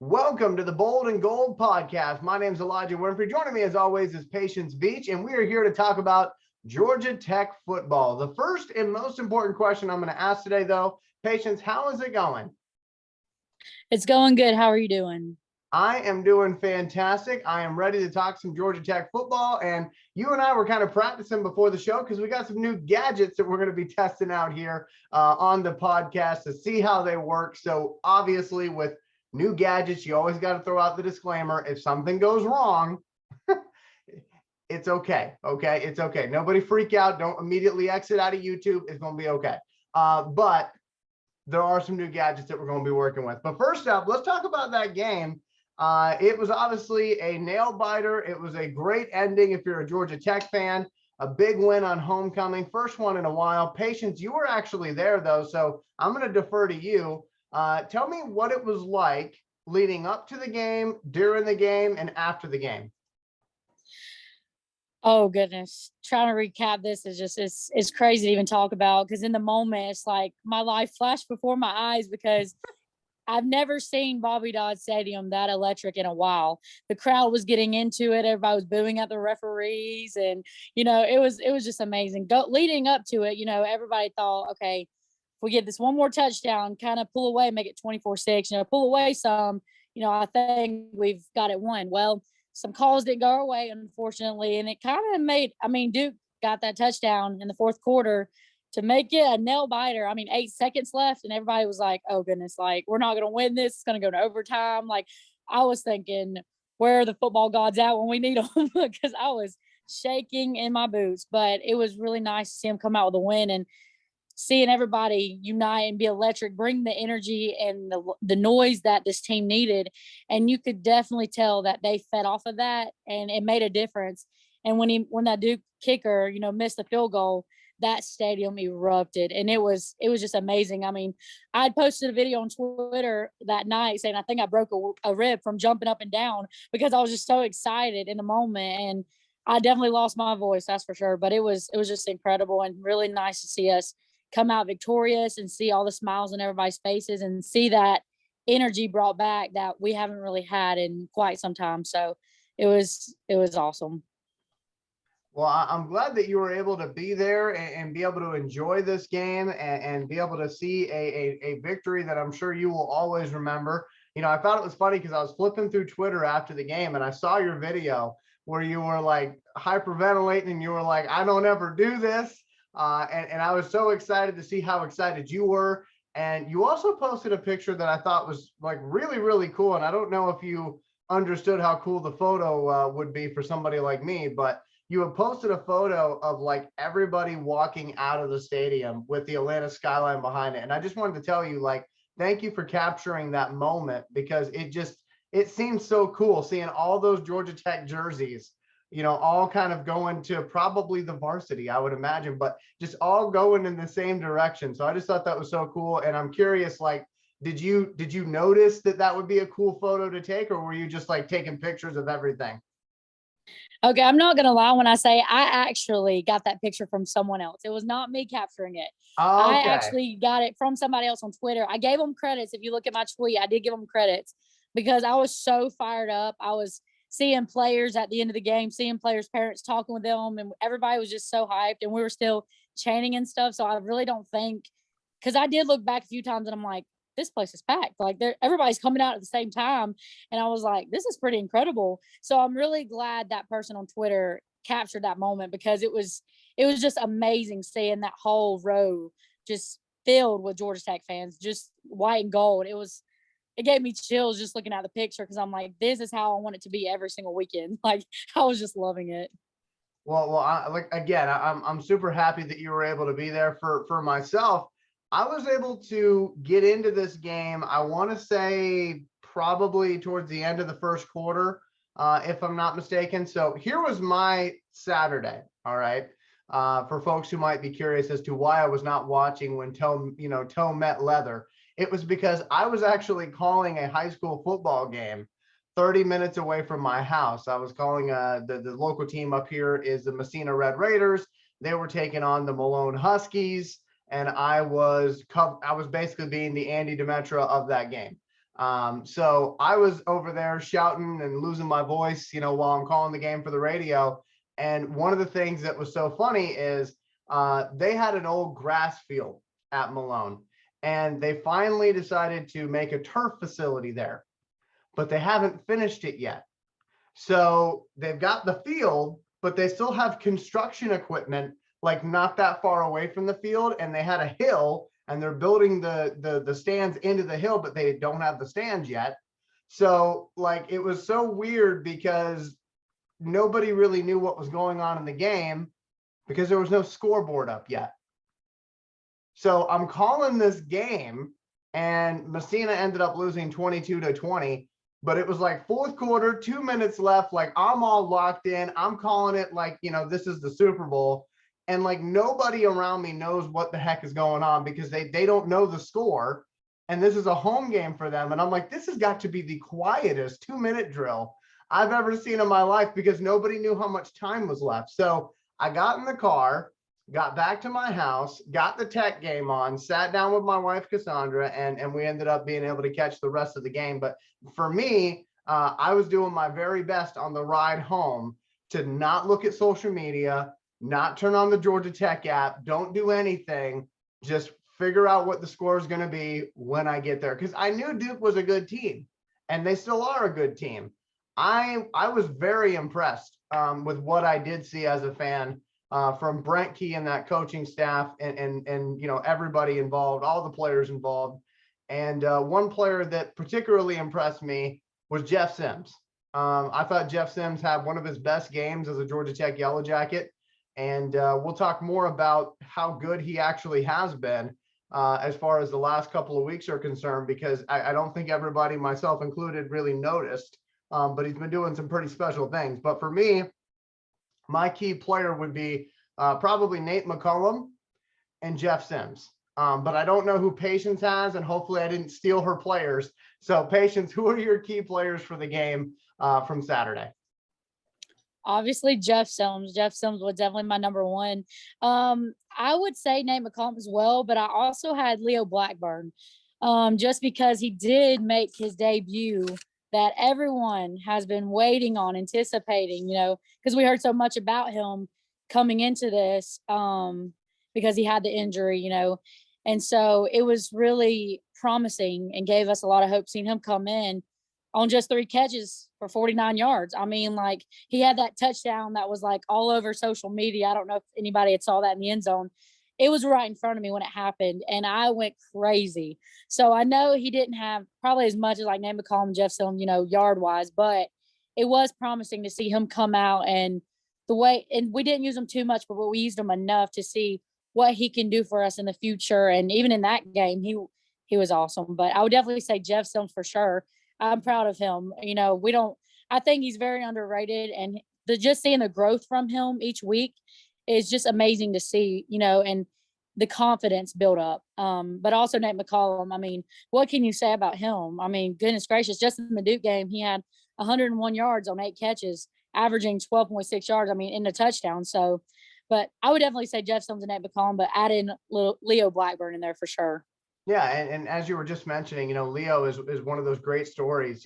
Welcome to the Bold and Gold podcast. My name is Elijah Winfrey. Joining me as always is Patience Beach, and we are here to talk about Georgia Tech football. The first and most important question I'm going to ask today, though, Patience, how is it going? It's going good. How are you doing? I am doing fantastic. I am ready to talk some Georgia Tech football, and you and I were kind of practicing before the show because we got some new gadgets that we're going to be testing out here on the podcast to see how they work. So obviously with new gadgets, you always got to throw out the disclaimer. If something goes wrong, it's okay. Okay. It's okay. Nobody freak out. Don't immediately exit out of YouTube. It's going to be okay. But there are some new gadgets that we're going to be working with. But first up, let's talk about that game. It was obviously a nail biter. It was a great ending if you're a Georgia Tech fan. A big win on homecoming. First one in a while. Patience, you were actually there, though. So I'm going to defer to you. Tell me what it was like leading up to the game, during the game, and after the game. Oh goodness. Trying to recap this is just it's crazy to even talk about because in the moment it's like my life flashed before my eyes because I've never seen Bobby Dodd Stadium that electric in a while. The crowd was getting into it. Everybody was booing at the referees, and it was just amazing. Leading up to it, everybody thought, okay, if we get this one more touchdown, kind of pull away, make it 24-6, pull away some, I think we've got it won. Well, some calls didn't go our way, unfortunately, and it kind of Duke got that touchdown in the fourth quarter to make it a nail biter. 8 seconds left, and everybody was like, oh goodness, like we're not going to win this. It's going to go to overtime. Like I was thinking, where are the football gods at when we need them? Because I was shaking in my boots, but it was really nice to see them come out with a win and seeing everybody unite and be electric, bring the energy and the noise that this team needed. And you could definitely tell that they fed off of that and it made a difference. And when that Duke kicker, missed the field goal, that stadium erupted and it was just amazing. I'd posted a video on Twitter that night saying I think I broke a rib from jumping up and down because I was just so excited in the moment, and I definitely lost my voice, that's for sure. But it was just incredible and really nice to see us come out victorious and see all the smiles on everybody's faces and see that energy brought back that we haven't really had in quite some time. So it was awesome. Well, I'm glad that you were able to be there and be able to enjoy this game and be able to see a victory that I'm sure you will always remember. I thought it was funny because I was flipping through Twitter after the game and I saw your video where you were like hyperventilating and you were like, I don't ever do this. And I was so excited to see how excited you were. And you also posted a picture that I thought was like really, really cool. And I don't know if you understood how cool the photo would be for somebody like me, but you have posted a photo of like everybody walking out of the stadium with the Atlanta skyline behind it. And I just wanted to tell you, like, thank you for capturing that moment because it seems so cool seeing all those Georgia Tech jerseys, all kind of going to probably the varsity, I would imagine, but just all going in the same direction. So I just thought that was so cool. And I'm curious, like, did you notice that would be a cool photo to take, or were you just like taking pictures of everything? Okay, I'm not going to lie when I say I actually got that picture from someone else. It was not me capturing it. I Okay. actually got it from somebody else on Twitter. I gave them credits. If you look at my tweet, I did give them credits because I was so fired up. I was seeing players at the end of the game, seeing players' parents talking with them, and everybody was just so hyped, and we were still chanting and stuff. So I really don't think, because I did look back a few times and I'm like, this place is packed. Like everybody's coming out at the same time. And I was like, this is pretty incredible. So I'm really glad that person on Twitter captured that moment because it was just amazing seeing that whole row just filled with Georgia Tech fans, just white and gold. It gave me chills just looking at the picture because I'm like, this is how I want it to be every single weekend. Like I was just loving it. Well, I'm super happy that you were able to be there. For myself, I was able to get into this game, I want to say probably towards the end of the first quarter, if I'm not mistaken. So here was my Saturday. All right. For folks who might be curious as to why I was not watching when toe met leather, it was because I was actually calling a high school football game 30 minutes away from my house. I was calling the local team up here is the Messina Red Raiders. They were taking on the Malone Huskies. And I was basically being the Andy Demetra of that game. So I was over there shouting and losing my voice, while I'm calling the game for the radio. And one of the things that was so funny is they had an old grass field at Malone, and they finally decided to make a turf facility there, but they haven't finished it yet. So they've got the field, but they still have construction equipment like not that far away from the field, and they had a hill, and they're building the stands into the hill, but they don't have the stands yet. So like it was so weird because nobody really knew what was going on in the game because there was no scoreboard up yet. So I'm calling this game, and Messina ended up losing 22-20, but it was like fourth quarter, 2 minutes left. Like I'm all locked in. I'm calling it like, this is the Super Bowl. And like nobody around me knows what the heck is going on because they don't know the score. And this is a home game for them. And I'm like, this has got to be the quietest 2-minute drill I've ever seen in my life because nobody knew how much time was left. So I got in the car, got back to my house, got the tech game on, sat down with my wife, Cassandra, and we ended up being able to catch the rest of the game. But for me, I was doing my very best on the ride home to not look at social media, not turn on the Georgia Tech app, don't do anything, just figure out what the score is going to be when I get there. Because I knew Duke was a good team, and they still are a good team. I was very impressed with what I did see as a fan from Brent Key and that coaching staff and everybody involved, all the players involved. And one player that particularly impressed me was Jeff Sims. I thought Jeff Sims had one of his best games as a Georgia Tech Yellow Jacket. And we'll talk more about how good he actually has been as far as the last couple of weeks are concerned, because I don't think everybody, myself included, really noticed. But he's been doing some pretty special things. But for me, my key player would be probably Nate McCollum and Jeff Sims. But I don't know who Patience has, and hopefully I didn't steal her players. So Patience, who are your key players for the game from Saturday? Obviously, Jeff Sims. Jeff Sims was definitely my number one. I would say Nate McCollum as well, but I also had Leo Blackburn, just because he did make his debut that everyone has been waiting on, anticipating, because we heard so much about him coming into this because he had the injury, and so it was really promising and gave us a lot of hope seeing him come in on just 3 catches for 49 yards. I mean, like he had that touchdown that was like all over social media. I don't know if anybody had saw that in the end zone. It was right in front of me when it happened, and I went crazy. So I know he didn't have probably as much as like Nate McCollum, Jeff Sims, yard wise, but it was promising to see him come out and the way, and we didn't use him too much, but we used him enough to see what he can do for us in the future. And even in that game, he was awesome. But I would definitely say Jeff Sims for sure. I'm proud of him. I think he's very underrated, and just seeing the growth from him each week is just amazing to see, and the confidence build up. But also Nate McCollum, I mean, what can you say about him? I mean, goodness gracious, just in the Duke game, he had 101 yards on 8 catches, averaging 12.6 yards, I mean, in the touchdown. So, but I would definitely say Jeff Sims and Nate McCollum, but add in Leo Blackburn in there for sure. Yeah, and as you were just mentioning, Leo is one of those great stories,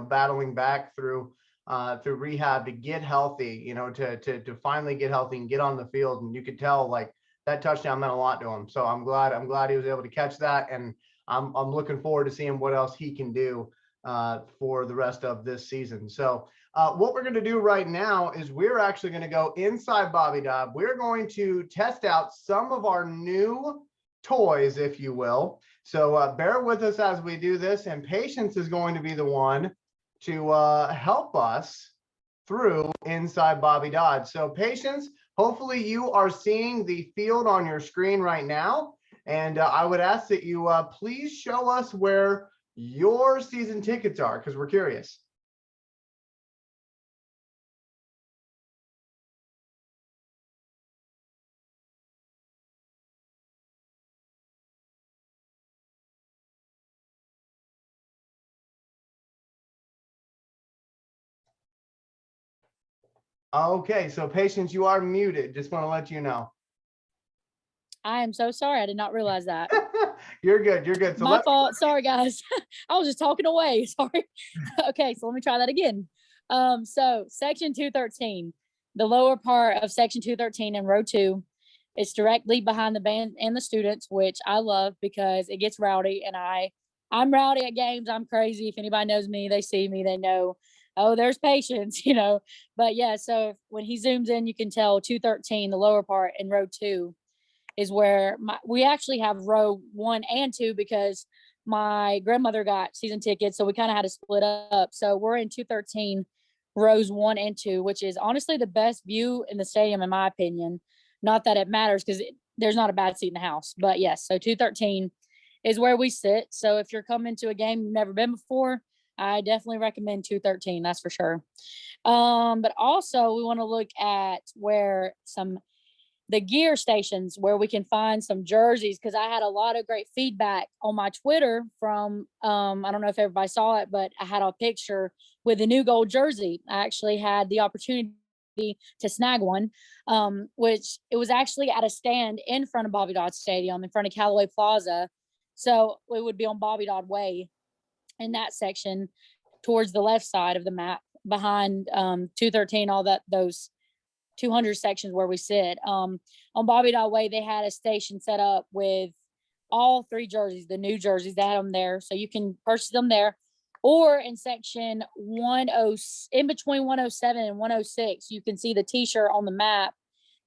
battling back through rehab to get healthy, to finally get healthy and get on the field. And you could tell like that touchdown meant a lot to him. So I'm glad he was able to catch that. And I'm looking forward to seeing what else he can do for the rest of this season. So what we're going to do right now is we're actually going to go inside Bobby Dodd. We're going to test out some of our new toys, if you will. So bear with us as we do this, and Patience is going to be the one to help us through inside Bobby Dodd. So Patience, hopefully you are seeing the field on your screen right now, and I would ask that you please show us where your season tickets are, because we're curious. Okay, so Patience, you are muted. Just want to let you know. I am so sorry. I did not realize that. You're good. You're good. So My fault. Sorry, guys. I was just talking away. Sorry. Okay, so let me try that again. So section 213, the lower part of section 213 in row 2, it's directly behind the band and the students, which I love because it gets rowdy, and I'm rowdy at games. I'm crazy. If anybody knows me, they see me, they know, oh, there's patience, But yeah, so when he zooms in, you can tell 213, the lower part in row 2, is where we actually have row 1 and 2 because my grandmother got season tickets, so we kind of had to split up. So we're in 213 rows 1 and 2, which is honestly the best view in the stadium, in my opinion. Not that it matters because there's not a bad seat in the house, but yes, so 213 is where we sit. So if you're coming to a game you've never been before, I definitely recommend 213. That's for sure. But also we want to look at where the gear stations where we can find some jerseys, because I had a lot of great feedback on my Twitter from I don't know if everybody saw it, but I had a picture with a new gold jersey. I actually had the opportunity to snag one, which it was actually at a stand in front of Bobby Dodd Stadium, in front of Callaway Plaza. So it would be on Bobby Dodd Way in that section towards the left side of the map behind 213, all those 200 sections where we sit. On Bobby Dodd Way, they had a station set up with all 3 jerseys, the new jerseys. They had them there, so you can purchase them there. Or in section 10, in between 107 and 106, you can see the T-shirt on the map.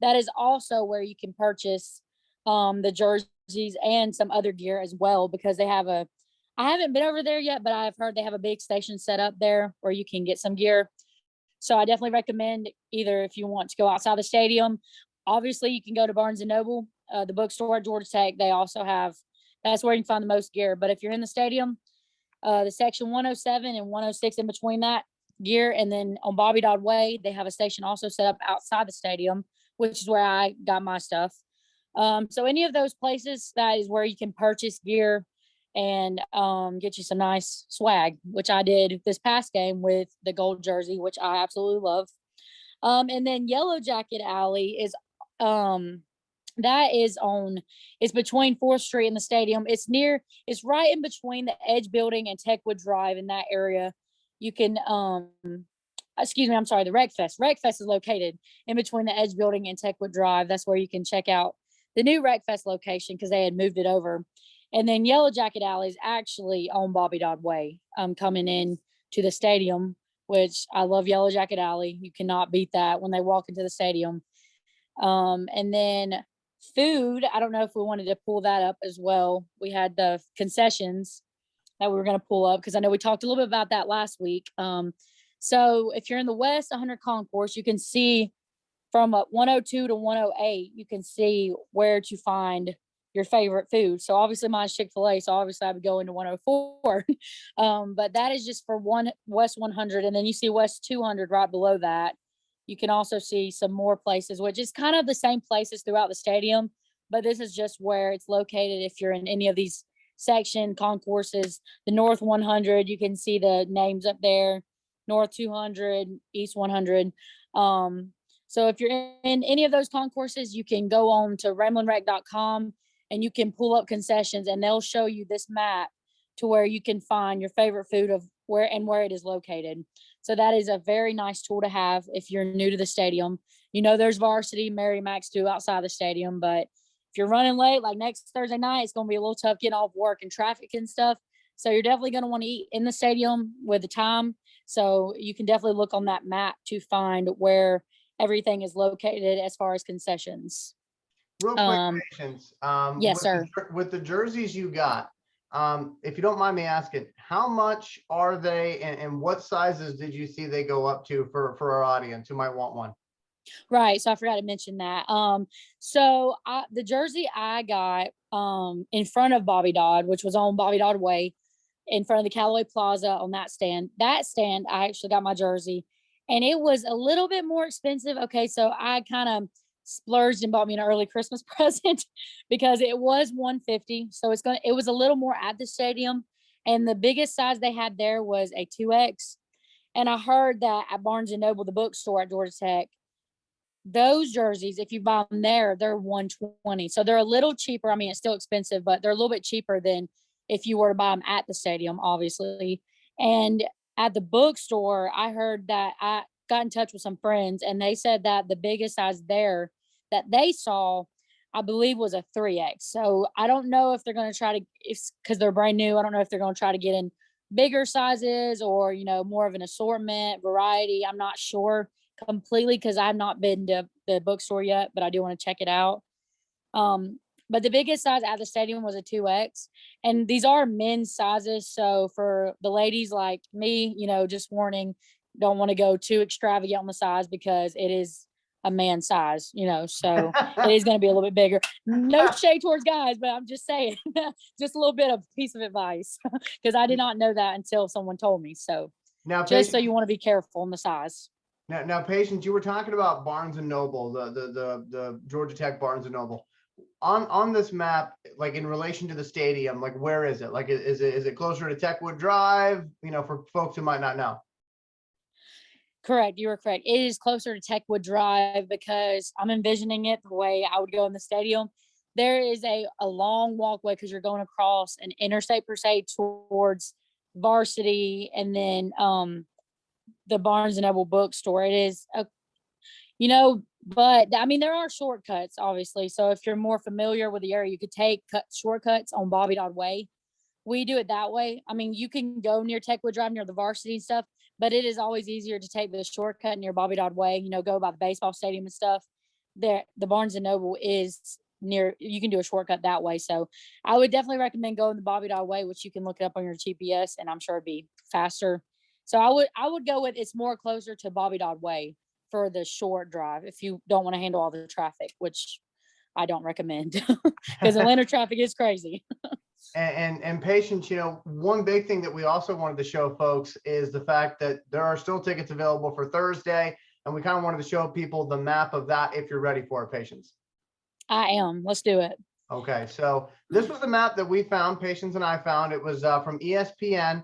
That is also where you can purchase the jerseys and some other gear as well, because they have I haven't been over there yet, but I've heard they have a big station set up there where you can get some gear. So I definitely recommend, either if you want to go outside the stadium, obviously you can go to Barnes and Noble, the bookstore at Georgia Tech. They also have, that's where you can find the most gear. But if you're in the stadium, the section 107 and 106 in between that gear, and then on Bobby Dodd Way, they have a station also set up outside the stadium, which is where I got my stuff. So any of those places, that is where you can purchase gear and get you some nice swag, which I did this past game with the gold jersey, which I absolutely love. And then Yellow Jacket Alley is it's between 4th Street and the stadium. It's right in between the Edge building and Techwood Drive. In that area, you can excuse me, I'm sorry, the Rec Fest. Rec Fest is located in between the Edge building and Techwood Drive. That's where you can check out the new Rec Fest location, because they had moved it over. And then Yellow Jacket Alley is actually on Bobby Dodd Way, coming in to the stadium, which I love Yellow Jacket Alley. You cannot beat that when they walk into the stadium. And then food, I don't know if we wanted to pull that up as well. We had the concessions that we were going to pull up, because I know we talked a little bit about that last week. So if you're in the West 100 concourse, you can see from 102 to 108, you can see where to find your favorite food. So obviously mine's Chick-fil-A, so obviously I would go into 104. But that is just for West 100. And then you see West 200 right below that. You can also see some more places, which is kind of the same places throughout the stadium, but this is just where it's located. If you're in any of these section concourses, the North 100, you can see the names up there, North 200, East 100. So if you're in any of those concourses, you can go on to ramlinrec.com and you can pull up concessions, and they'll show you this map to where you can find your favorite food of where it is located. So that is a very nice tool to have if you're new to the stadium. There's varsity, Mary Max too outside the stadium, but if you're running late, like next Thursday night, it's going to be a little tough getting off work and traffic and stuff. So you're definitely going to want to eat in the stadium with the time. So you can definitely look on that map to find where everything is located as far as concessions. Real quick, Patience. Yes, sir. With the jerseys you got, if you don't mind me asking, how much are they, and what sizes did you see they go up to for our audience who might want one? Right. So I forgot to mention that. So the jersey I got in front of Bobby Dodd, which was on Bobby Dodd Way, in front of the Callaway Plaza on that stand, I actually got my jersey, and it was a little bit more expensive. Okay. So I kind of splurged and bought me an early Christmas present because it was $150. So it was a little more at the stadium. And the biggest size they had there was a 2X. And I heard that at Barnes and Noble, the bookstore at Georgia Tech, those jerseys, if you buy them there, they're 120. So they're a little cheaper. I mean, it's still expensive, but they're a little bit cheaper than if you were to buy them at the stadium, obviously. And at the bookstore, I heard that I got in touch with some friends and they said that the biggest size there that they saw, I believe, was a 3X. So I don't know if they're going to try to, if because they're brand new, I don't know if they're going to try to get in bigger sizes or, more of an assortment, variety. I'm not sure completely because I've not been to the bookstore yet, but I do want to check it out. But the biggest size at the stadium was a 2X. And these are men's sizes. So for the ladies like me, just warning, don't want to go too extravagant on the size because it is a man size, so it is going to be a little bit bigger. No shade towards guys, but I'm just saying, just a little bit of piece of advice because I did not know that until someone told me. So Now, just so you want to be careful on the size. Now, Patience, you were talking about Barnes and Noble, the Georgia Tech Barnes and Noble. On this map, like in relation to the stadium, like where is it? Like is it closer to Techwood Drive? For folks who might not know. Correct. You were correct. It is closer to Techwood Drive because I'm envisioning it the way I would go in the stadium. There is a long walkway because you're going across an interstate per se towards Varsity and then the Barnes and Noble bookstore. It is but I mean there are shortcuts obviously. So if you're more familiar with the area, you could take shortcuts on Bobby Dodd Way. We do it that way. I mean, you can go near Techwood Drive near the Varsity and stuff, but it is always easier to take the shortcut near Bobby Dodd Way, go by the baseball stadium and stuff. There, the Barnes and Noble is near, you can do a shortcut that way. So I would definitely recommend going the Bobby Dodd Way, which you can look it up on your GPS and I'm sure it'd be faster. So I would go with it's more closer to Bobby Dodd Way for the short drive if you don't want to handle all the traffic, which I don't recommend because Atlanta traffic is crazy. And Patience, one big thing that we also wanted to show folks is the fact that there are still tickets available for Thursday. And we kind of wanted to show people the map of that if you're ready for it, Patience. I am. Let's do it. Okay, so this was the map that we found, Patience and I found. It was from ESPN.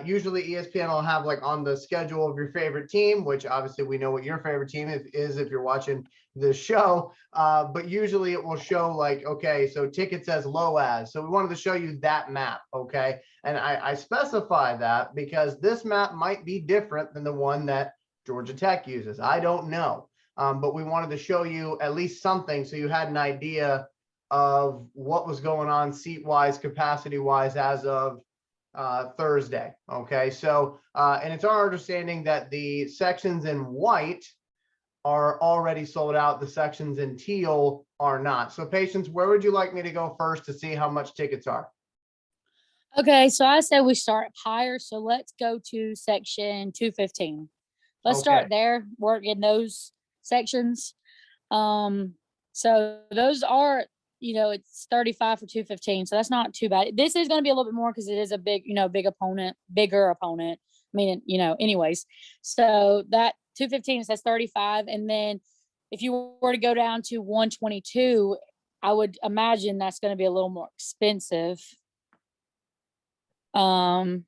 Usually ESPN will have like on the schedule of your favorite team, which obviously we know what your favorite team is if you're watching the show. But usually it will show like, okay, so tickets as low as. So we wanted to show you that map, okay? And I specify that because this map might be different than the one that Georgia Tech uses. I don't know. But we wanted to show you at least something so you had an idea of what was going on seat-wise, capacity-wise as of Thursday. Okay, so and it's our understanding that the sections in white are already sold out. The sections in teal are not. So Patience, where would you like me to go first to see how much tickets are? Okay, so I said we start higher. So let's go to section 215. Let's start there, work in those sections. So those are, it's 35 for 215. So that's not too bad. This is going to be a little bit more because it is a big, bigger opponent. I mean, anyways. So that 215 says 35. And then if you were to go down to 122, I would imagine that's going to be a little more expensive. So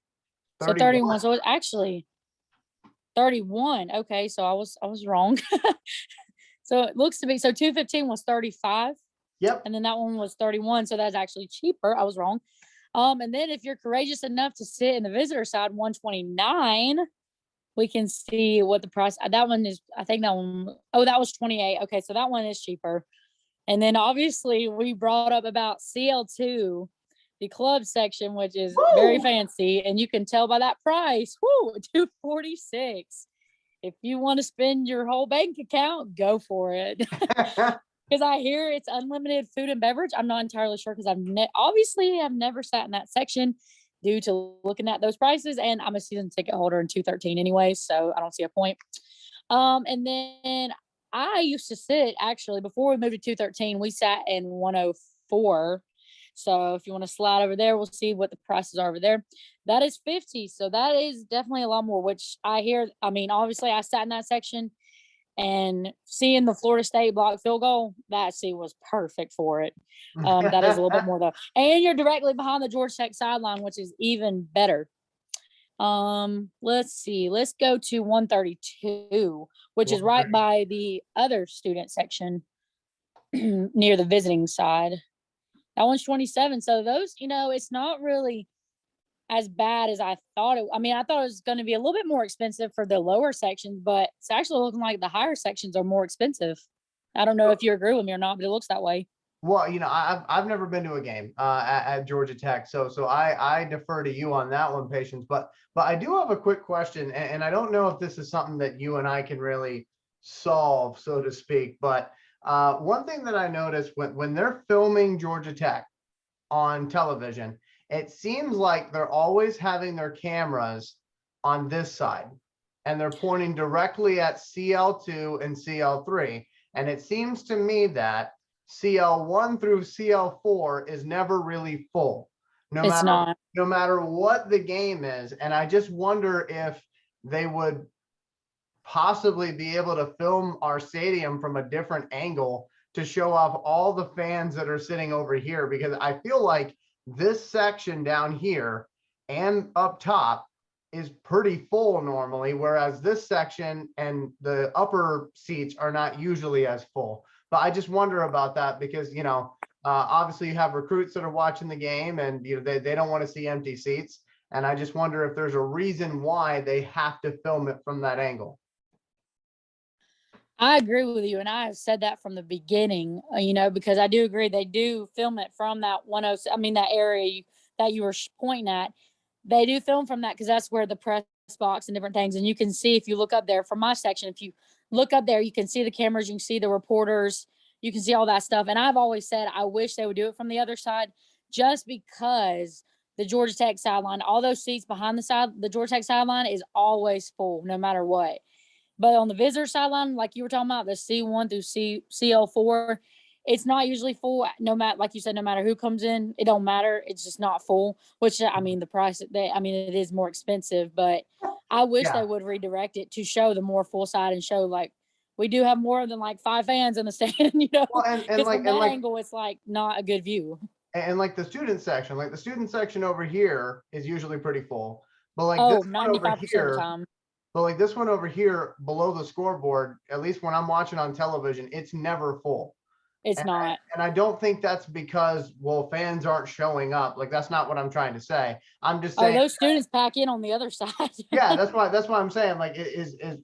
31. So it's actually 31. Okay, so I was wrong. So it looks to be 215 was 35. Yep. And then that one was 31. So that's actually cheaper. I was wrong. And then if you're courageous enough to sit in the visitor side, 129, we can see what the price that one is. I think that one, that was 28. Okay, so that one is cheaper. And then obviously we brought up about CL2, the club section, which is very fancy, and you can tell by that price, $246. If you want to spend your whole bank account, go for it. Because I hear it's unlimited food and beverage. I'm not entirely sure because I've never sat in that section due to looking at those prices, and I'm a season ticket holder in 213 anyway, so I don't see a point. And then I used to sit, actually, before we moved to 213, we sat in 104. So if you want to slide over there, we'll see what the prices are over there. That is 50. So that is definitely a lot more, which I hear. I mean, obviously I sat in that section and seeing the Florida State block field goal, that seat was perfect for it. That is a little bit more though. And you're directly behind the Georgia Tech sideline, which is even better. Let's see. Let's go to 132, which is right by the other student section near the visiting side. That one's 27. So those, it's not really as bad as I thought it. I mean, I thought it was going to be a little bit more expensive for the lower sections, but it's actually looking like the higher sections are more expensive. I don't know if you agree with me or not, but it looks that way. Well, I've never been to a game at Georgia Tech, so I defer to you on that one, Patience. But I do have a quick question, and I don't know if this is something that you and I can really solve, so to speak. But one thing that I noticed when they're filming Georgia Tech on television, it seems like they're always having their cameras on this side, and they're pointing directly at CL2 and CL3. And it seems to me that CL1 through CL4 is never really full, It's not. no matter what the game is. And I just wonder if they would possibly be able to film our stadium from a different angle to show off all the fans that are sitting over here, because I feel like this section down here and up top is pretty full normally, whereas this section and the upper seats are not usually as full. But I just wonder about that because, obviously you have recruits that are watching the game, and they don't want to see empty seats. And I just wonder if there's a reason why they have to film it from that angle. I agree with you, and I have said that from the beginning, because I do agree they do film it from that 106. I mean, that area that you were pointing at, they do film from that because that's where the press box and different things. And you can see if you look up there from my section, if you look up there, you can see the cameras, you can see the reporters, you can see all that stuff. And I've always said I wish they would do it from the other side, just because the Georgia Tech sideline, all those seats behind the Georgia Tech sideline is always full, no matter what. But on the visitor sideline, like you were talking about, the C1 through CL4, it's not usually full. No matter, like you said, no matter who comes in, it don't matter. It's just not full. Which I mean, the price it is more expensive. But I wish they would redirect it to show the more full side and show like we do have more than like 5 fans in the stand. Well, Because from that angle, it's like not a good view. And like the student section over here is usually pretty full, but like Oh, this one over 95% of the here. time. But like this one over here below the scoreboard, at least when I'm watching on television, it's never full. It's not. And I don't think that's because, well, fans aren't showing up. Like, that's not what I'm trying to say. I'm just saying. Oh, those students pack in on the other side. Yeah, that's why I'm saying, like,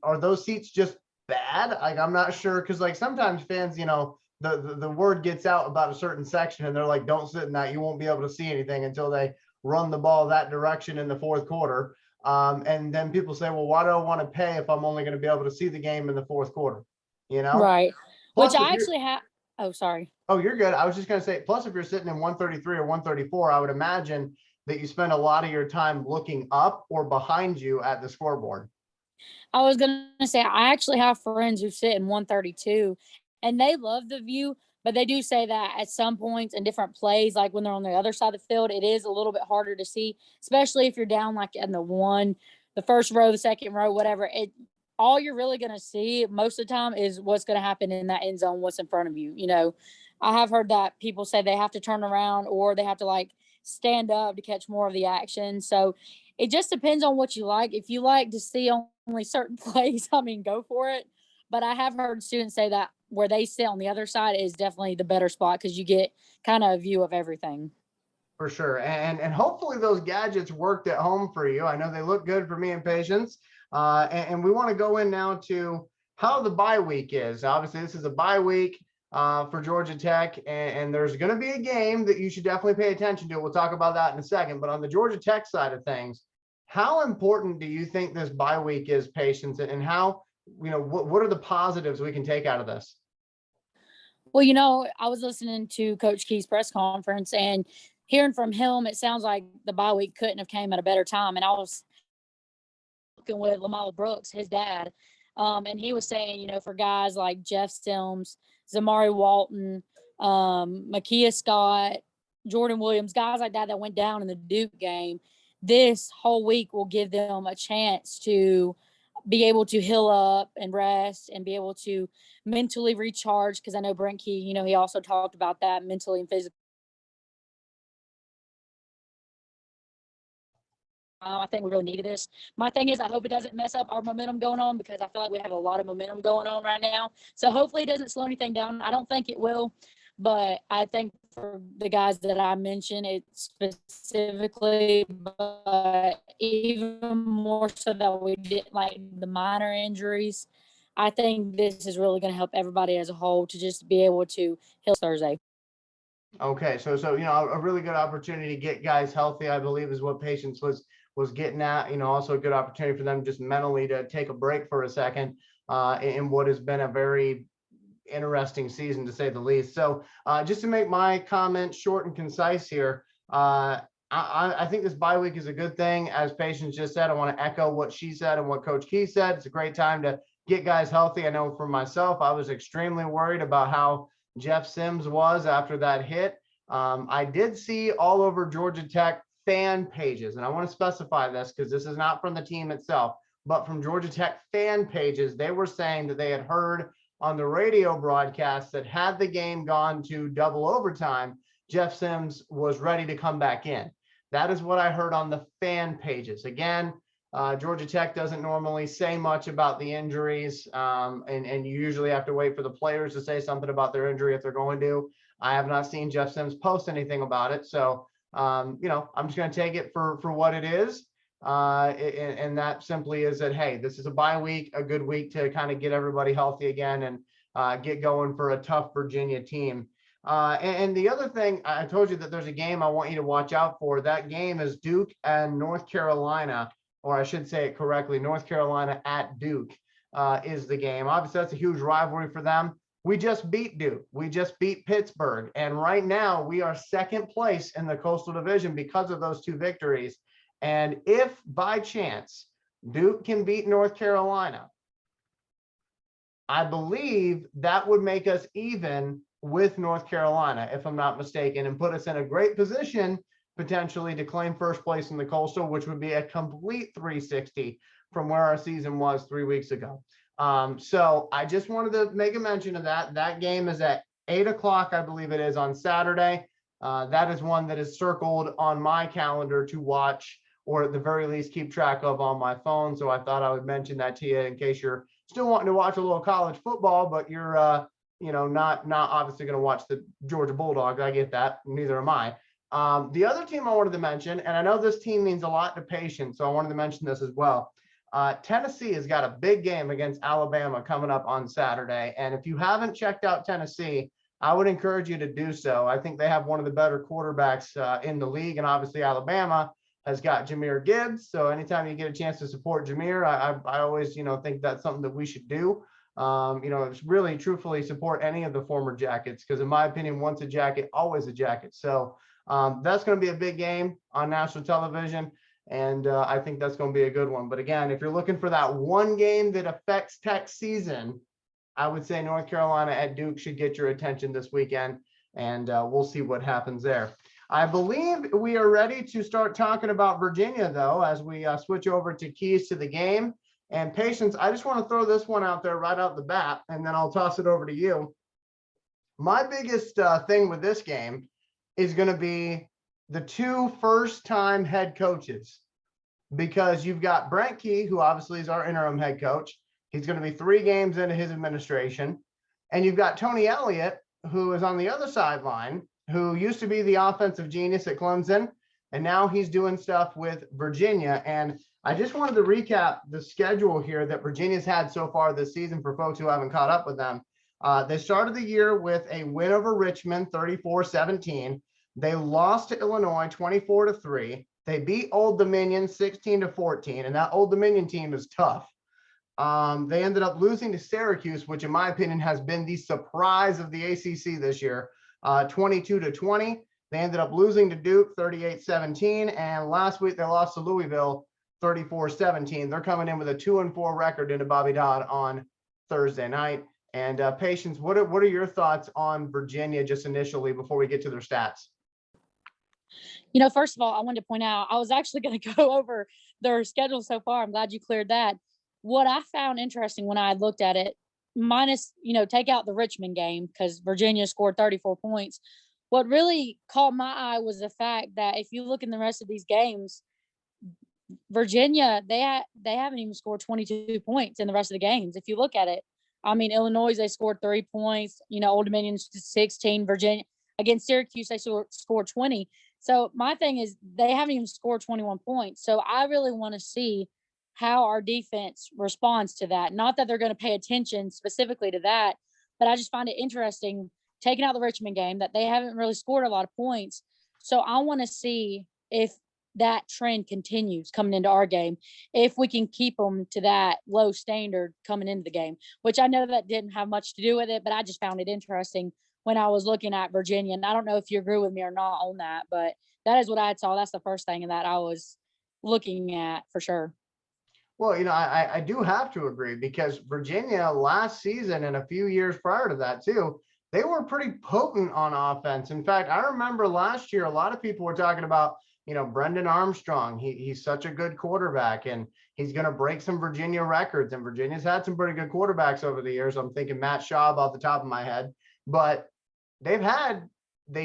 are those seats just bad? Like, I'm not sure, because like sometimes fans, the word gets out about a certain section and they're like, don't sit in that. You won't be able to see anything until they run the ball that direction in the fourth quarter. And then people say, well, why do I want to pay if I'm only going to be able to see the game in the fourth quarter? Right. Plus, Which I actually have. Oh, sorry. Oh, you're good. I was just going to say, plus, if you're sitting in 133 or 134, I would imagine that you spend a lot of your time looking up or behind you at the scoreboard. I was going to say, I actually have friends who sit in 132 and they love the view, but they do say that at some points in different plays, like when they're on the other side of the field, it is a little bit harder to see, especially if you're down like in the first row, the second row, whatever. All you're really going to see most of the time is what's going to happen in that end zone, what's in front of you. I have heard that people say they have to turn around or they have to like stand up to catch more of the action. So it just depends on what you like. If you like to see only certain plays, go for it. But I have heard students say that where they sit on the other side is definitely the better spot because you get kind of a view of everything. For sure. And hopefully those gadgets worked at home for you. I know they look good for me and Patience. And we want to go in now to how the bye week is. Obviously, this is a bye week for Georgia Tech, and there's going to be a game that you should definitely pay attention to. We'll talk about that in a second. But on the Georgia Tech side of things, how important do you think this bye week is, Patience, and how, what are the positives we can take out of this? Well, I was listening to Coach Key's press conference and hearing from him, it sounds like the bye week couldn't have came at a better time. And I was talking with Lamar Brooks, his dad, and he was saying, for guys like Jeff Sims, Zamari Walton, Makia Scott, Jordan Williams, guys like that went down in the Duke game, this whole week will give them a chance to be able to heal up and rest and be able to mentally recharge. Because I know Brent Key, he also talked about that mentally and physically I think we really needed this. My thing is, I hope it doesn't mess up our momentum going on, because I feel like we have a lot of momentum going on right now. So hopefully it doesn't slow anything down. I don't think it will, but I think for the guys that I mentioned, it specifically, but even more so that we did like the minor injuries. I think this is really going to help everybody as a whole to just be able to heal Thursday. Okay, so a really good opportunity to get guys healthy, I believe, is what Patience was getting at. Also a good opportunity for them just mentally to take a break for a second in what has been a very interesting season, to say the least. So just to make my comment short and concise here, I think this bye week is a good thing. As Patience just said, I want to echo what she said and what Coach Key said. It's a great time to get guys healthy. I know for myself, I was extremely worried about how Jeff Sims was after that hit. I did see all over Georgia Tech fan pages, and I want to specify this because this is not from the team itself, but from Georgia Tech fan pages, they were saying that they had heard on the radio broadcast that had the game gone to double overtime, Jeff Sims was ready to come back in. That is what I heard on the fan pages. Again, Georgia Tech doesn't normally say much about the injuries, and you usually have to wait for the players to say something about their injury if they're going to. I have not seen Jeff Sims post anything about it. So, I'm just going to take it for what it is. And that simply is that, hey, this is a bye week, a good week to kind of get everybody healthy again and get going for a tough Virginia team. And the other thing, I told you that there's a game I want you to watch out for. That game is Duke and North Carolina, or I should say it correctly, North Carolina at Duke is the game. Obviously, that's a huge rivalry for them. We just beat Duke. We just beat Pittsburgh. And right now, we are second place in the Coastal Division because of those two victories. And if by chance Duke can beat North Carolina, I believe that would make us even with North Carolina, if I'm not mistaken, and put us in a great position potentially to claim first place in the Coastal, which would be a complete 360 from where our season was 3 weeks ago. So I just wanted to make a mention of that. That game is at 8 o'clock, I believe it is, on Saturday. That is one that is circled on my calendar to watch, or at the very least keep track of on my phone. So I thought I would mention that to you in case you're still wanting to watch a little college football, but you're not obviously going to watch the Georgia Bulldogs. I get that. Neither am I. The other team I wanted to mention, and I know this team means a lot to Patience, so I wanted to mention this as well. Tennessee has got a big game against Alabama coming up on Saturday. And if you haven't checked out Tennessee, I would encourage you to do so. I think they have one of the better quarterbacks in the league. And obviously Alabama has got Jahmyr Gibbs. So anytime you get a chance to support Jahmyr, I always, think that's something that we should do. It's really truthfully support any of the former Jackets, because in my opinion, once a Jacket, always a Jacket. So that's going to be a big game on national television. And I think that's going to be a good one. But again, if you're looking for that one game that affects Tech's season, I would say North Carolina at Duke should get your attention this weekend, and we'll see what happens there. I believe we are ready to start talking about Virginia, though, as we switch over to keys to the game. And Patience, I just want to throw this one out there right out the bat, and then I'll toss it over to you. My biggest thing with this game is going to be the two first-time head coaches, because you've got Brent Key, who obviously is our interim head coach. He's going to be 3 games into his administration. And you've got Tony Elliott, who is on the other sideline, who used to be the offensive genius at Clemson, and now he's doing stuff with Virginia. And I just wanted to recap the schedule here that Virginia's had so far this season for folks who haven't caught up with them. They started the year with a win over Richmond, 34-17. They lost to Illinois, 24-3. They beat Old Dominion 16-14, and that Old Dominion team is tough. They ended up losing to Syracuse, which in my opinion has been the surprise of the ACC this year, 22-20. They ended up losing to Duke 38-17, and last week they lost to Louisville 34-17. They're coming in with a 2-4 record into Bobby Dodd on Thursday night. And Patience, what are your thoughts on Virginia just initially before we get to their stats? First of all, I wanted to point out, I was actually going to go over their schedule so far. I'm glad you cleared that. What I found interesting when I looked at it, minus, take out the Richmond game because Virginia scored 34 points. What really caught my eye was the fact that if you look in the rest of these games, Virginia, they haven't even scored 22 points in the rest of the games. If you look at it, I mean, Illinois, they scored 3 points. Old Dominion 16. Virginia against Syracuse, they scored 20. So my thing is, they haven't even scored 21 points. So I really want to see how our defense responds to that. Not that they're going to pay attention specifically to that, but I just find it interesting, taking out the Richmond game, that they haven't really scored a lot of points. So I want to see if that trend continues coming into our game, if we can keep them to that low standard coming into the game, which I know that didn't have much to do with it, but I just found it interesting when I was looking at Virginia. And I don't know if you agree with me or not on that, but that is what I saw. That's the first thing that I was looking at for sure. Well, I do have to agree, because Virginia last season and a few years prior to that too, they were pretty potent on offense. In fact, I remember last year, a lot of people were talking about, Brendan Armstrong. He's such a good quarterback, and he's going to break some Virginia records. And Virginia's had some pretty good quarterbacks over the years. I'm thinking Matt Schaub off the top of my head, but they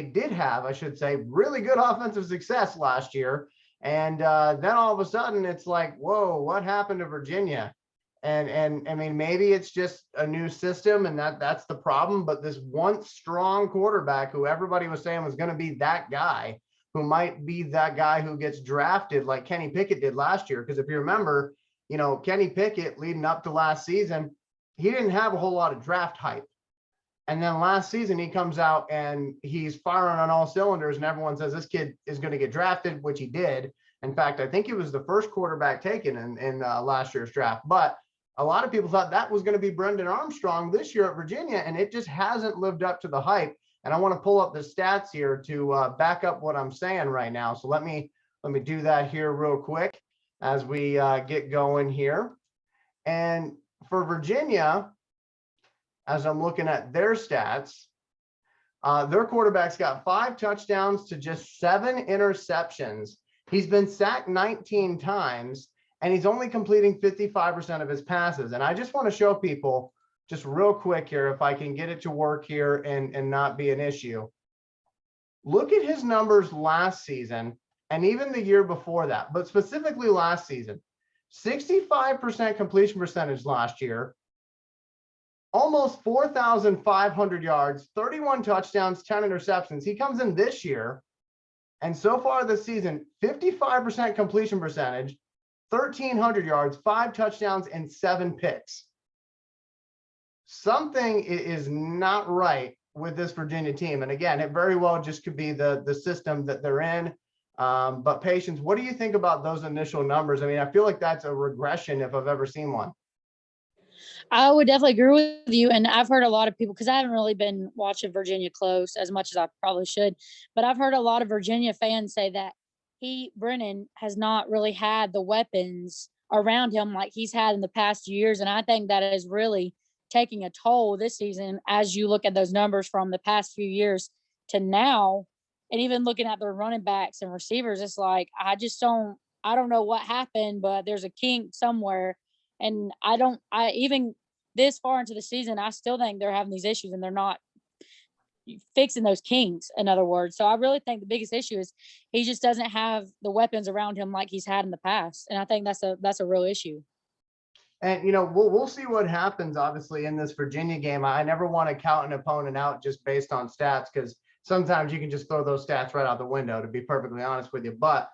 did have, I should say, really good offensive success last year. And then all of a sudden it's like, whoa, what happened to Virginia? And I mean, maybe it's just a new system, and that's the problem. But this once strong quarterback who everybody was saying was going to be that guy, who might be that guy who gets drafted like Kenny Pickett did last year. Because if you remember, Kenny Pickett leading up to last season, he didn't have a whole lot of draft hype. And then last season, he comes out and he's firing on all cylinders, and everyone says this kid is going to get drafted, which he did. In fact, I think he was the first quarterback taken in last year's draft. But a lot of people thought that was going to be Brendan Armstrong this year at Virginia, and it just hasn't lived up to the hype. And I want to pull up the stats here to back up what I'm saying right now. So let me do that here real quick as we get going here. And for Virginia, as I'm looking at their stats, their quarterback's got 5 touchdowns to just 7 interceptions. He's been sacked 19 times, and he's only completing 55% of his passes. And I just want to show people just real quick here, if I can get it to work here and not be an issue. Look at his numbers last season and even the year before that, but specifically last season. 65% completion percentage last year, almost 4,500 yards, 31 touchdowns, 10 interceptions. He comes in this year, and so far this season, 55% completion percentage, 1,300 yards, 5 touchdowns, and 7 picks. Something is not right with this Virginia team. And again, it very well just could be the system that they're in. But Patience, what do you think about those initial numbers? I mean, I feel like that's a regression if I've ever seen one. I would definitely agree with you. And I've heard a lot of people, because I haven't really been watching Virginia close as much as I probably should, but I've heard a lot of Virginia fans say that Brennan has not really had the weapons around him like he's had in the past years. And I think that is really taking a toll this season as you look at those numbers from the past few years to now. And even looking at their running backs and receivers, it's like, I don't know what happened, but there's a kink somewhere. And I even this far into the season, I still think they're having these issues and they're not fixing those kinks, in other words. So I really think the biggest issue is he just doesn't have the weapons around him like he's had in the past. And I think that's a real issue. And, we'll see what happens, obviously, in this Virginia game. I never want to count an opponent out just based on stats, because sometimes you can just throw those stats right out the window, to be perfectly honest with you. But,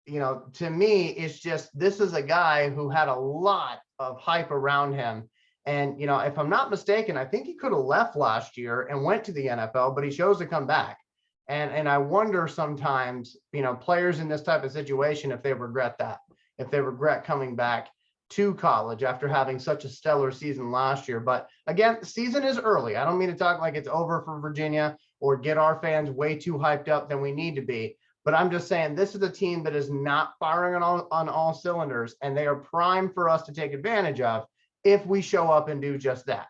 to me, it's just, this is a guy who had a lot of hype around him. And, if I'm not mistaken, I think he could have left last year and went to the NFL, but he chose to come back. And I wonder sometimes, players in this type of situation, if they regret that, if they regret coming back to college after having such a stellar season last year. But again, the season is early. I don't mean to talk like it's over for Virginia or get our fans way too hyped up than we need to be. But I'm just saying, this is a team that is not firing on all cylinders, and they are primed for us to take advantage of if we show up and do just that.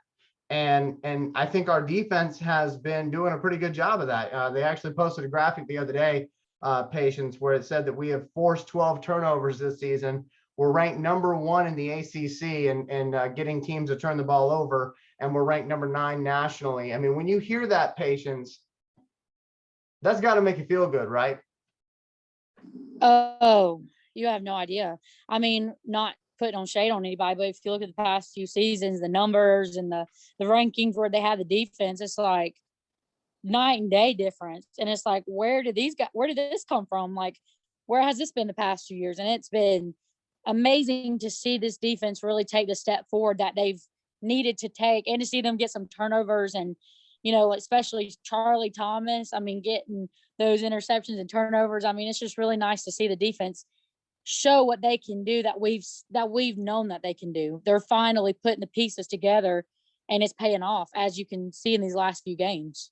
And I think our defense has been doing a pretty good job of that. They actually posted a graphic the other day, Patience, where it said that we have forced 12 turnovers this season. We're ranked number 1 in the ACC and getting teams to turn the ball over, and we're ranked number 9 nationally. I mean, when you hear that, Patience, that's got to make you feel good, right? Oh, You have no idea. I mean, not putting on shade on anybody, but if you look at the past few seasons, the numbers and the rankings where they had the defense, it's like night and day difference. And it's like, where did this come from? Like, where has this been the past few years? And it's been amazing to see this defense really take the step forward that they've needed to take, and to see them get some turnovers, and especially Charlie Thomas. I mean, getting those interceptions and turnovers. I mean, it's just really nice to see the defense show what they can do, that we've known that they can do. They're finally putting the pieces together, and it's paying off, as you can see in these last few games.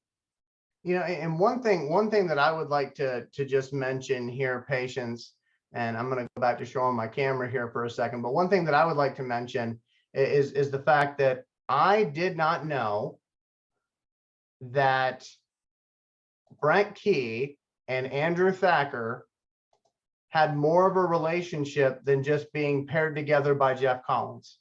And one thing that I would like to just mention here, Patience, and I'm going to go back to showing my camera here for a second, but one thing that I would like to mention is the fact that I did not know that Brent Key and Andrew Thacker had more of a relationship than just being paired together by Jeff Collins.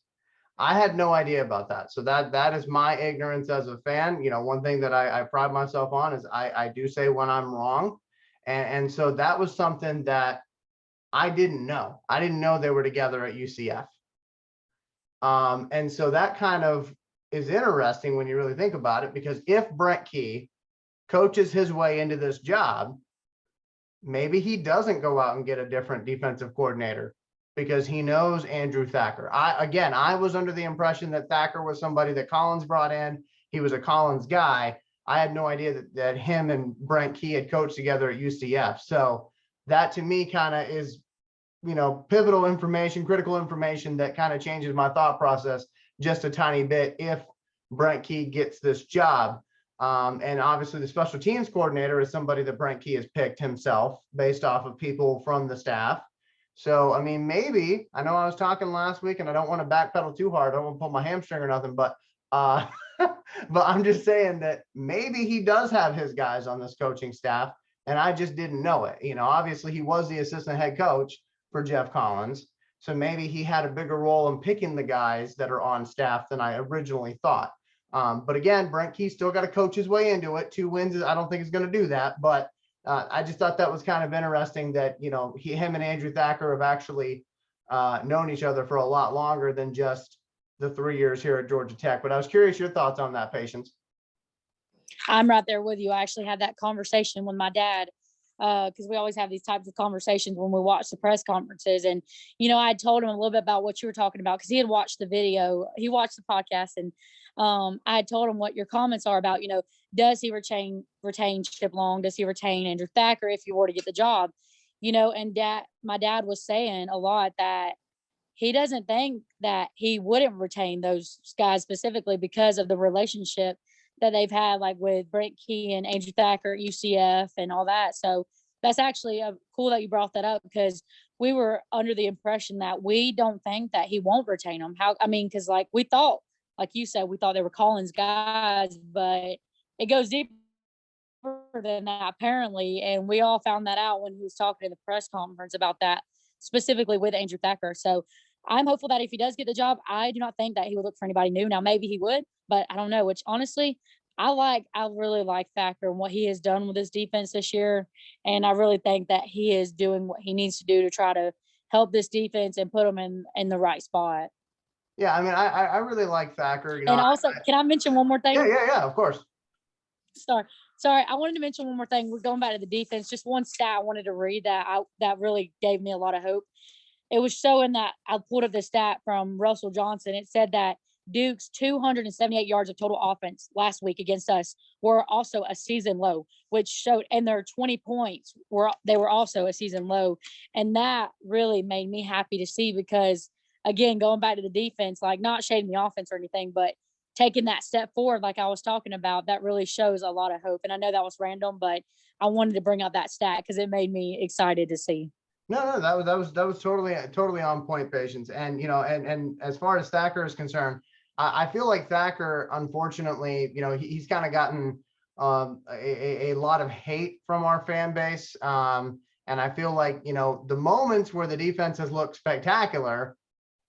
I had no idea about that. So that is my ignorance as a fan. One thing that I pride myself on is I do say when I'm wrong. And so that was something that I didn't know. I didn't know they were together at UCF. And so that kind of is interesting when you really think about it, because if Brent Key coaches his way into this job, maybe he doesn't go out and get a different defensive coordinator because he knows Andrew Thacker. I was under the impression that Thacker was somebody that Collins brought in. He was a Collins guy. I had no idea that him and Brent Key had coached together at UCF. So that to me kind of is, pivotal information, critical information that kind of changes my thought process just a tiny bit if Brent Key gets this job. And obviously the special teams coordinator is somebody that Brent Key has picked himself based off of people from the staff. So, I mean, maybe, I know I was talking last week and I don't want to backpedal too hard. I don't want to pull my hamstring or nothing, but but I'm just saying that maybe he does have his guys on this coaching staff and I just didn't know it. Obviously he was the assistant head coach for Jeff Collins. So maybe he had a bigger role in picking the guys that are on staff than I originally thought. But again, Brent Key still got to coach his way into it. 2 wins, I don't think he's going to do that. But I just thought that was kind of interesting that, him and Andrew Thacker have actually known each other for a lot longer than just the 3 years here at Georgia Tech. But I was curious your thoughts on that, Patience. I'm right there with you. I actually had that conversation with my dad, because we always have these types of conversations when we watch the press conferences. And, I told him a little bit about what you were talking about, because he had watched the video, he watched the podcast, and I had told him what your comments are about, does he retain Chip Long? Does he retain Andrew Thacker if you were to get the job? And my dad was saying a lot that he doesn't think that he wouldn't retain those guys specifically because of the relationship that they've had, like with Brent Key and Andrew Thacker at UCF and all that. So that's actually cool that you brought that up, because we were under the impression that we don't think that he won't retain them. Because like we thought, like you said, we thought they were Collins guys, but it goes deeper than that apparently. And we all found that out when he was talking in the press conference about that, specifically with Andrew Thacker. So I'm hopeful that if he does get the job, I do not think that he would look for anybody new. Now, maybe he would, but I don't know, which honestly, I really like Thacker and what he has done with his defense this year. And I really think that he is doing what he needs to do to try to help this defense and put them in the right spot. Yeah, I mean, I really like Thacker. And also, can I mention one more thing? Yeah, of course. Sorry. I wanted to mention one more thing. We're going back to the defense. Just one stat I wanted to read that really gave me a lot of hope. It was showing that I pulled up the stat from Russell Johnson. It said that Duke's 278 yards of total offense last week against us were also a season low, which showed, and their 20 points were also a season low. And that really made me happy to see, because again, going back to the defense, like not shading the offense or anything, but taking that step forward, like I was talking about, that really shows a lot of hope. And I know that was random, but I wanted to bring up that stat because it made me excited to see. No, that was totally on point, Patience. And and as far as Thacker is concerned, I feel like Thacker, unfortunately, he's kind of gotten a lot of hate from our fan base. And I feel like, the moments where the defense has looked spectacular,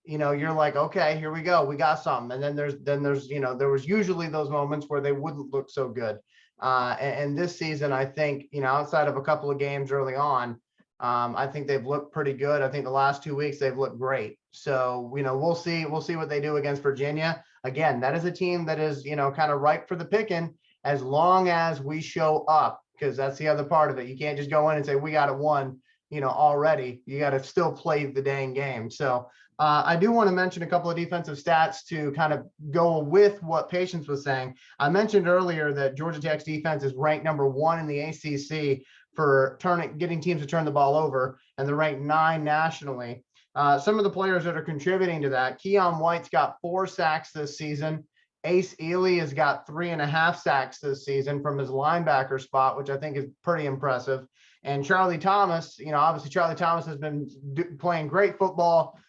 you're like, okay, here we go, we got something. And then there's there was usually those moments where they wouldn't look so good. And this season, I think, outside of a couple of games early on, I think they've looked pretty good. I think the last 2 weeks they've looked great. So, we'll see what they do against Virginia. Again, that is a team that is, kind of ripe for the picking as long as we show up, because that's the other part of it. You can't just go in and say, we got it won, already. You got to still play the dang game. So I do want to mention a couple of defensive stats to kind of go with what Patience was saying. I mentioned earlier that Georgia Tech's defense is ranked #1 in the ACC for getting teams to turn the ball over, and they're ranked 9 nationally. Some of the players that are contributing to that: Keon White's got 4 sacks this season. Ace Ely has got 3.5 sacks this season from his linebacker spot, which I think is pretty impressive. And Charlie Thomas, obviously Charlie Thomas has been playing great football.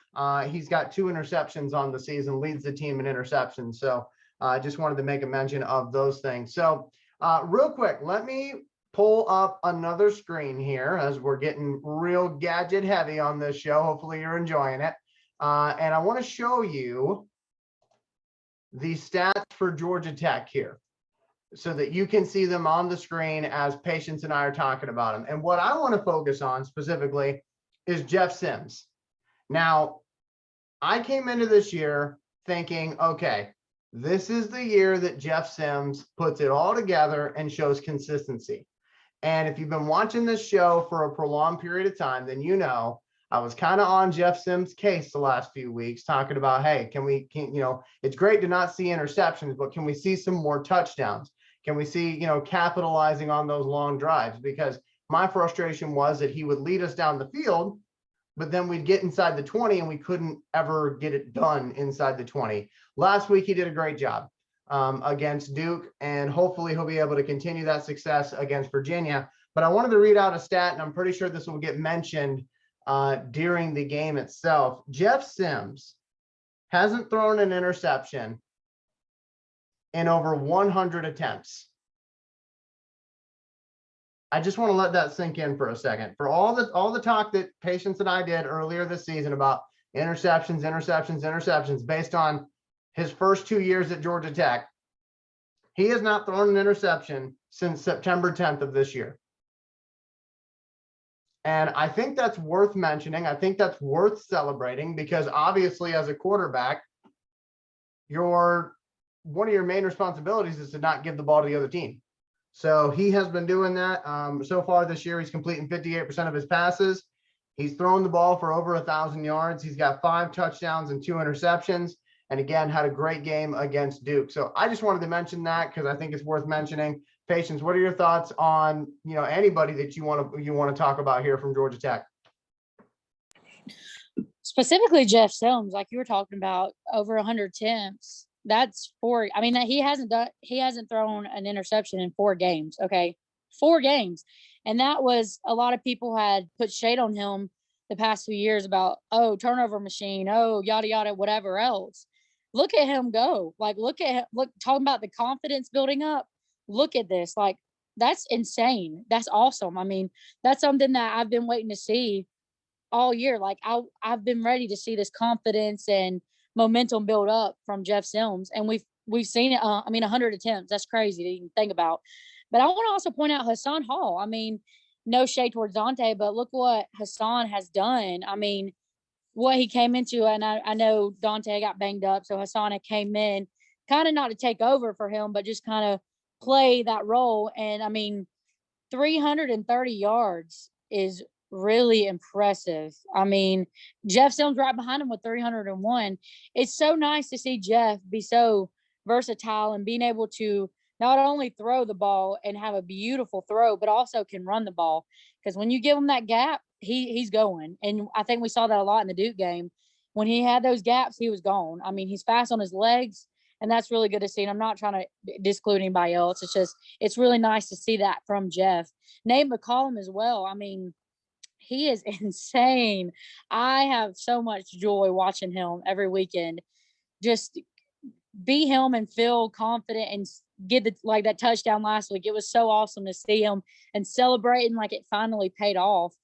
He's got 2 interceptions on the season, leads the team in interceptions. So I just wanted to make a mention of those things. So real quick, let me pull up another screen here as we're getting real gadget heavy on this show. Hopefully you're enjoying it. And I want to show you the stats for Georgia Tech here so that you can see them on the screen as Patience and I are talking about them. And what I want to focus on specifically is Jeff Sims. Now, I came into this year thinking, okay, this is the year that Jeff Sims puts it all together and shows consistency. And if you've been watching this show for a prolonged period of time, then I was kind of on Jeff Sims' case the last few weeks, talking about, hey, it's great to not see interceptions, but can we see some more touchdowns? Can we see, capitalizing on those long drives? Because my frustration was that he would lead us down the field, but then we'd get inside the 20 and we couldn't ever get it done inside the 20. Last week, he did a great job against Duke, and hopefully he'll be able to continue that success against Virginia. But I wanted to read out a stat, and I'm pretty sure this will get mentioned during the game itself. Jeff Sims hasn't thrown an interception in over 100 attempts. I just want to let that sink in for a second. For all the talk that Patience and I did earlier this season about interceptions, based on his first 2 years at Georgia Tech, he has not thrown an interception since September 10th of this year. And I think that's worth mentioning. I think that's worth celebrating, because obviously as a quarterback, one of your main responsibilities is to not give the ball to the other team. So he has been doing that. So far this year, he's completing 58% of his passes. He's thrown the ball for over 1,000 yards. He's got 5 touchdowns and 2 interceptions. And again, had a great game against Duke. So I just wanted to mention that because I think it's worth mentioning. Patience, what are your thoughts on, anybody that you want to talk about here from Georgia Tech? Specifically Jeff Sims, like you were talking about, over 100 attempts. That's 4. I mean, he hasn't thrown an interception in 4 games. Okay. 4 games. And that was, a lot of people had put shade on him the past few years about, oh, turnover machine, oh, yada, yada, whatever else. Look at him go. Like, look at him, talking about the confidence building up. Look at this. Like, that's insane. That's awesome. I mean, that's something that I've been waiting to see all year. Like, I've been ready to see this confidence and momentum build up from Jeff Sims. And we've seen it. 100 attempts. That's crazy to even think about. But I want to also point out Hassan Hall. I mean, no shade towards Dante, but look what Hassan has done. I mean, what he came into, and I know Dante got banged up, so Hassan came in kind of not to take over for him, but just kind of play that role. And I mean, 330 yards is really impressive. I mean, Jeff Sims right behind him with 301. It's so nice to see Jeff be so versatile and being able to not only throw the ball and have a beautiful throw, but also can run the ball. Because when you give him that gap, he's going. And I think we saw that a lot in the Duke game. When he had those gaps, he was gone. I mean, he's fast on his legs, and that's really good to see. And I'm not trying to disclude anybody else. It's really nice to see that from Jeff. Nate McCollum as well. I mean, he is insane. I have so much joy watching him every weekend. Just be him and feel confident and get that touchdown last week. It was so awesome to see him and celebrating like it finally paid off.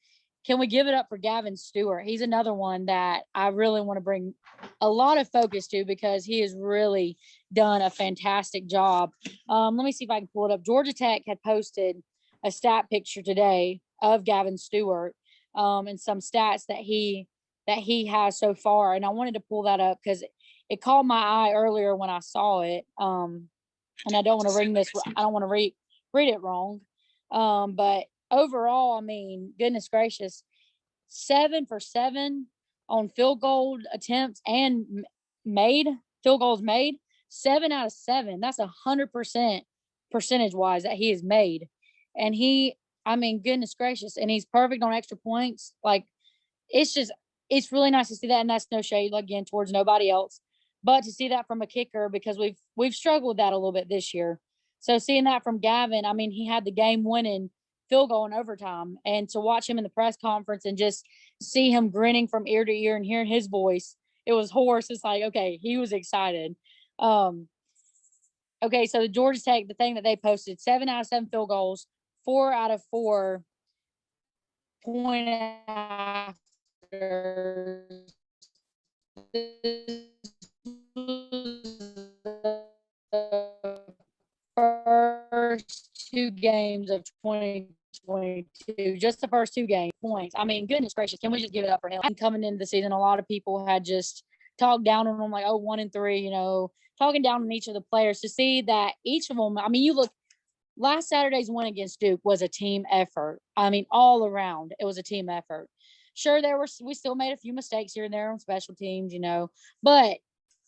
Can we give it up for Gavin Stewart? He's another one that I really want to bring a lot of focus to because he has really done a fantastic job. Let me see if I can pull it up. Georgia Tech had posted a stat picture today of Gavin Stewart. and some stats that he has so far. And I wanted to pull that up because it caught my eye earlier when I saw it. And I don't want to I don't want to read it wrong. But overall, I mean, goodness gracious, 7 for 7 on field goal attempts and made field goals made. 7 out of 7. That's 100% percentage wise that he has made. And I mean, goodness gracious, and he's perfect on extra points. Like, it's really nice to see that, and that's no shade again towards nobody else, but to see that from a kicker, because we've struggled with that a little bit this year. So seeing that from Gavin, I mean, he had the game winning field goal in overtime, and to watch him in the press conference and just see him grinning from ear to ear and hearing his voice, it was hoarse. It's like, okay, he was excited. Okay, so the Georgia Tech, the thing that they posted, 7 out of 7 field goals, 4 out of 4 point after. First 2 games of 2022, just the first 2 game points. I mean, goodness gracious, can we just give it up for him? And coming into the season, a lot of people had just talked down on him, like, oh, 1-3, you know, talking down on each of the players. To see that each of them, I mean, you look, last Saturday's win against Duke was a team effort. I mean, all around, it was a team effort. Sure, we still made a few mistakes here and there on special teams, you know, but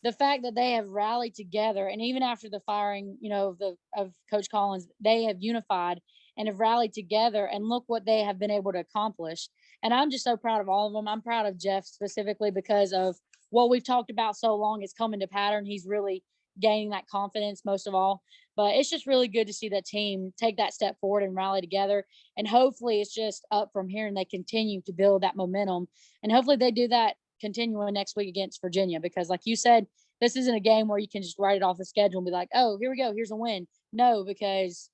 the fact that they have rallied together, and even after the firing, you know, of Coach Collins, they have unified and have rallied together, and look what they have been able to accomplish. And I'm just so proud of all of them. I'm proud of Jeff specifically because of what we've talked about so long. It's coming to pattern. He's really gaining that confidence most of all. But it's just really good to see that team take that step forward and rally together. And hopefully it's just up from here and they continue to build that momentum. And hopefully they do that continuing next week against Virginia, because like you said, this isn't a game where you can just write it off the schedule and be like, oh, here we go, here's a win. No, because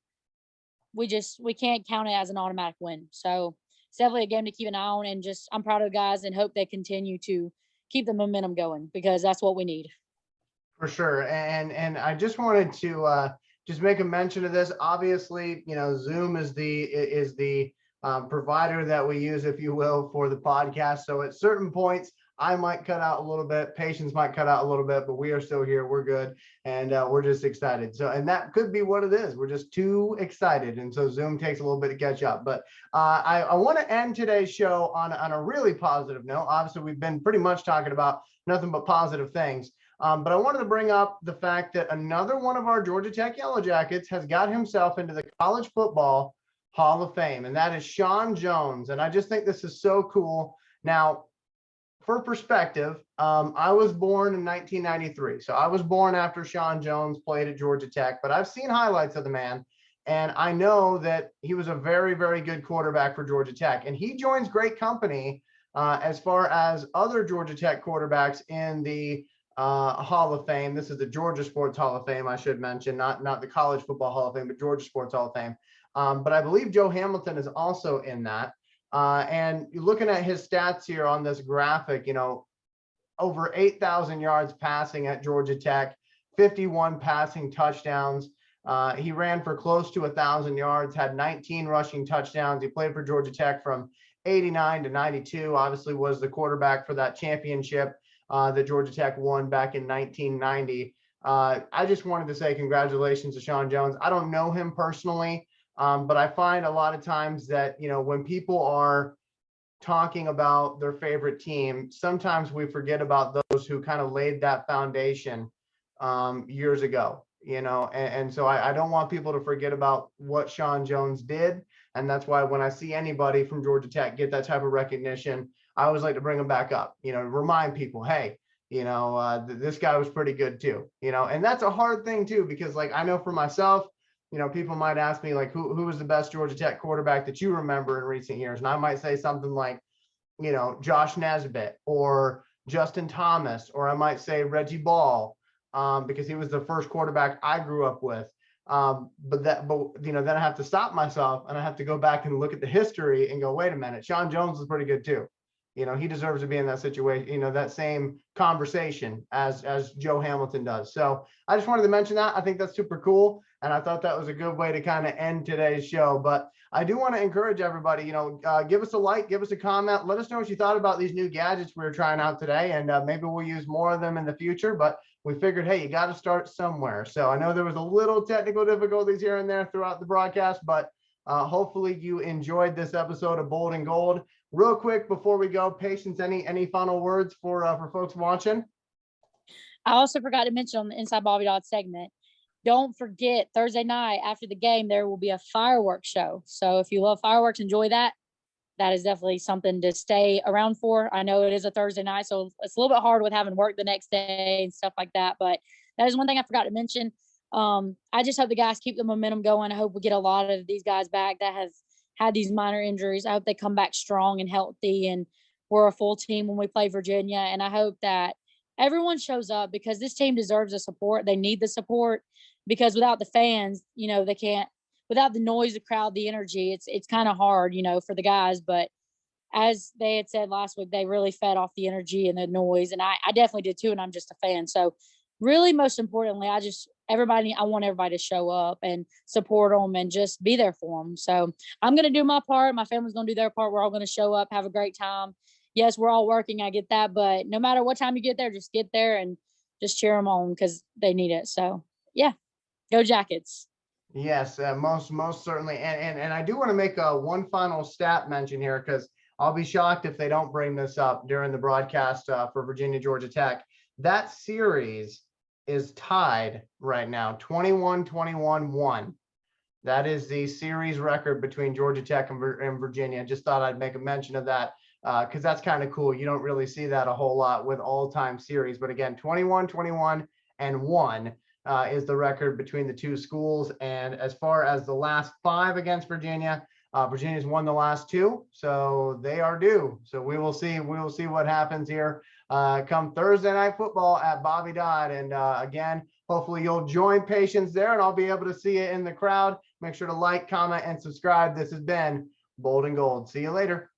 we can't count it as an automatic win. So it's definitely a game to keep an eye on, and just I'm proud of the guys and hope they continue to keep the momentum going, because that's what we need. For sure. And I just wanted to just make a mention of this. Obviously, you know, Zoom is the provider that we use, if you will, for the podcast. So at certain points, I might cut out a little bit, Patience might cut out a little bit, but we are still here. We're good. And we're just excited. So, and that could be what it is. We're just too excited. And so Zoom takes a little bit to catch up. But I want to end today's show on a really positive note. Obviously, we've been pretty much talking about nothing but positive things. But I wanted to bring up the fact that another one of our Georgia Tech Yellow Jackets has got himself into the College Football Hall of Fame, and that is Sean Jones. And I just think this is so cool. Now, for perspective, I was born in 1993. So I was born after Sean Jones played at Georgia Tech, but I've seen highlights of the man. And I know that he was a very, very good quarterback for Georgia Tech. And he joins great company as far as other Georgia Tech quarterbacks in the Hall of Fame. This is the Georgia Sports Hall of Fame, I should mention, not the College Football Hall of Fame, but Georgia Sports Hall of Fame. But I believe Joe Hamilton is also in that. And you're looking at his stats here on this graphic, you know, over 8,000 yards passing at Georgia Tech, 51 passing touchdowns. He ran for close to 1,000 yards, had 19 rushing touchdowns. He played for Georgia Tech from 89 to 92, obviously was the quarterback for that championship that Georgia Tech won back in 1990. I just wanted to say congratulations to Sean Jones. I don't know him personally, but I find a lot of times that, you know, when people are talking about their favorite team, sometimes we forget about those who kind of laid that foundation years ago, you know, and so I don't want people to forget about what Sean Jones did. And that's why when I see anybody from Georgia Tech get that type of recognition, I always like to bring them back up, you know, remind people, hey, you know, this guy was pretty good too, you know, and that's a hard thing too, because like, I know for myself, you know, people might ask me like, who was the best Georgia Tech quarterback that you remember in recent years? And I might say something like, you know, Josh Nesbitt or Justin Thomas, or I might say Reggie Ball, because he was the first quarterback I grew up with. But you know, then I have to stop myself and I have to go back and look at the history and go, wait a minute, Sean Jones is pretty good too. he deserves to be in that situation, that same conversation as Joe Hamilton does. So I just wanted to mention that. I think that's super cool. And I thought that was a good way to kind of end today's show. But I do want to encourage everybody, give us a like, give us a comment. Let us know what you thought about these new gadgets we were trying out today. And maybe we'll use more of them in the future. But we figured, hey, you got to start somewhere. So I know there was a little technical difficulties here and there throughout the broadcast, but hopefully you enjoyed this episode of Bold and Gold. Real quick before we go, Patience, any final words for folks watching? I also forgot to mention on the Inside Bobby Dodd segment, don't forget Thursday night after the game, there will be a fireworks show. So if you love fireworks, enjoy that. That is definitely something to stay around for. I know it is a Thursday night, so it's a little bit hard with having work the next day and stuff like that. But that is one thing I forgot to mention. I just hope the guys keep the momentum going. I hope we get a lot of these guys back that have had these minor injuries. I hope they come back strong and healthy, and we're a full team when we play Virginia. And I hope that everyone shows up, because this team deserves the support. They need the support, because without the fans, they can't, without the noise, the crowd, the energy, it's kind of hard, for the guys. But as they had said last week, they really fed off the energy and the noise. And I definitely did too. And I'm just a fan. So really, most importantly, I want everybody to show up and support them and just be there for them. So I'm going to do my part. My family's going to do their part. We're all going to show up, have a great time. Yes, we're all working. I get that. But no matter what time you get there, just get there and just cheer them on, because they need it. So yeah, go Jackets. Yes, most certainly. And I do want to make one final stat mention here, because I'll be shocked if they don't bring this up during the broadcast for Virginia, Georgia Tech. That series is tied right now, 21-21-1. That is the series record between Georgia Tech and Virginia. Just thought I'd make a mention of that, because that's kind of cool. You don't really see that a whole lot with all-time series. But again, 21-21-1 is the record between the two schools. And as far as the last 5 against Virginia, Virginia's won the last 2, so they are due. So we will see what happens here come Thursday night football at Bobby Dodd. And again, hopefully you'll join Patience there, and I'll be able to see you in the crowd. Make sure to like, comment, and subscribe. This has been Bold and Gold. See you later.